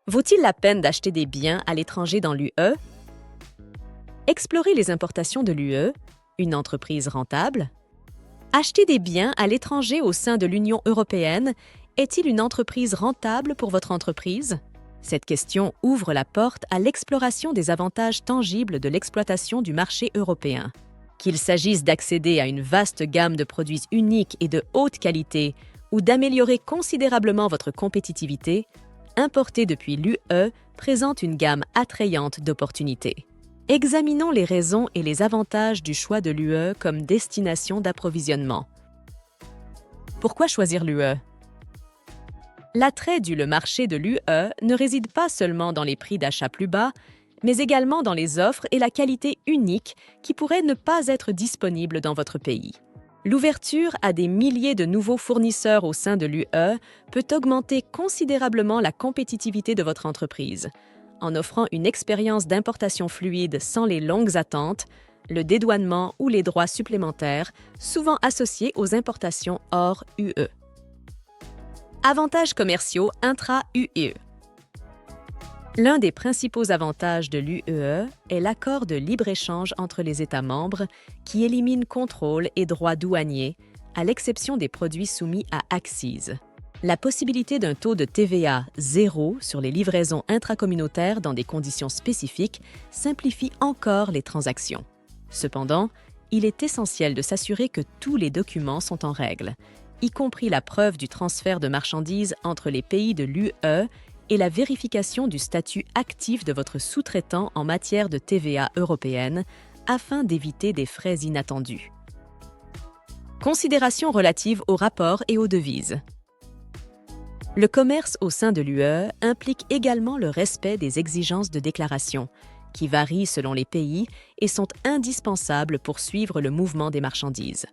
Vaut-il la peine d'acheter des biens à l'étranger dans l'UE? Explorer les importations de l'UE, une entreprise rentable? Acheter des biens à l'étranger au sein de l'Union européenne est-il une entreprise rentable pour votre entreprise? Cette question ouvre la porte à l'exploration des avantages tangibles de l'exploitation du marché européen. Qu'il s'agisse d'accéder à une vaste gamme de produits uniques et de haute qualité ou d'améliorer considérablement votre compétitivité, importer depuis l'UE présente une gamme attrayante d'opportunités. Examinons les raisons et les avantages du choix de l'UE comme destination d'approvisionnement. Pourquoi choisir l'UE? L'attrait du marché de l'UE ne réside pas seulement dans les prix d'achat plus bas, mais également dans les offres et la qualité unique qui pourraient ne pas être disponibles dans votre pays. L'ouverture à des milliers de nouveaux fournisseurs au sein de l'UE peut augmenter considérablement la compétitivité de votre entreprise, en offrant une expérience d'importation fluide sans les longues attentes, le dédouanement ou les droits supplémentaires, souvent associés aux importations hors UE. Avantages commerciaux intra-UE. L'un des principaux avantages de l'UE est l'accord de libre-échange entre les États membres qui élimine contrôles et droits douaniers, à l'exception des produits soumis à accises. La possibilité d'un taux de TVA zéro sur les livraisons intracommunautaires dans des conditions spécifiques simplifie encore les transactions. Cependant, il est essentiel de s'assurer que tous les documents sont en règle, y compris la preuve du transfert de marchandises entre les pays de l'UE et la vérification du statut actif de votre sous-traitant en matière de TVA européenne afin d'éviter des frais inattendus. Considérations relatives aux rapports et aux devises. Le commerce au sein de l'UE implique également le respect des exigences de déclaration, qui varient selon les pays et sont indispensables pour suivre le mouvement des marchandises.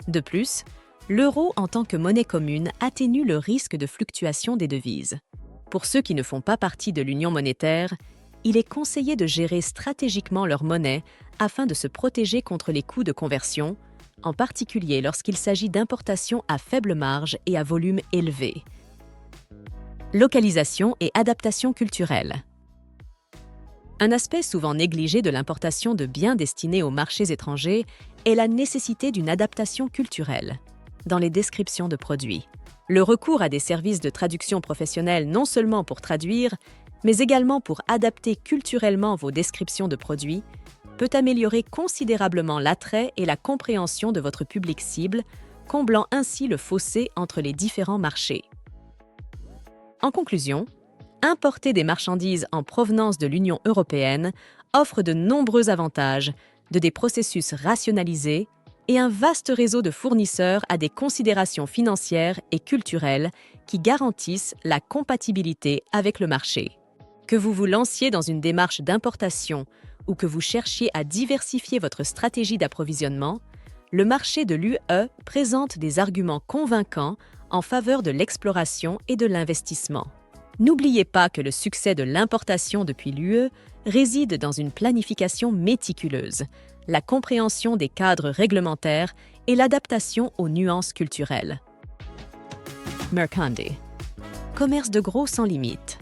De plus, l'euro en tant que monnaie commune atténue le risque de fluctuation des devises. Pour ceux qui ne font pas partie de l'union monétaire, il est conseillé de gérer stratégiquement leur monnaie afin de se protéger contre les coûts de conversion, en particulier lorsqu'il s'agit d'importations à faible marge et à volume élevé. Localisation et adaptation culturelle. Un aspect souvent négligé de l'importation de biens destinés aux marchés étrangers est la nécessité d'une adaptation culturelle dans les descriptions de produits. Le recours à des services de traduction professionnelle non seulement pour traduire, mais également pour adapter culturellement vos descriptions de produits, peut améliorer considérablement l'attrait et la compréhension de votre public cible, comblant ainsi le fossé entre les différents marchés. En conclusion, importer des marchandises en provenance de l'Union européenne offre de nombreux avantages, de des processus rationalisés et un vaste réseau de fournisseurs à des considérations financières et culturelles qui garantissent la compatibilité avec le marché. Que vous vous lanciez dans une démarche d'importation ou que vous cherchiez à diversifier votre stratégie d'approvisionnement, le marché de l'UE présente des arguments convaincants en faveur de l'exploration et de l'investissement. N'oubliez pas que le succès de l'importation depuis l'UE réside dans une planification méticuleuse, la compréhension des cadres réglementaires et l'adaptation aux nuances culturelles. Mercandi. Commerce de gros sans limite.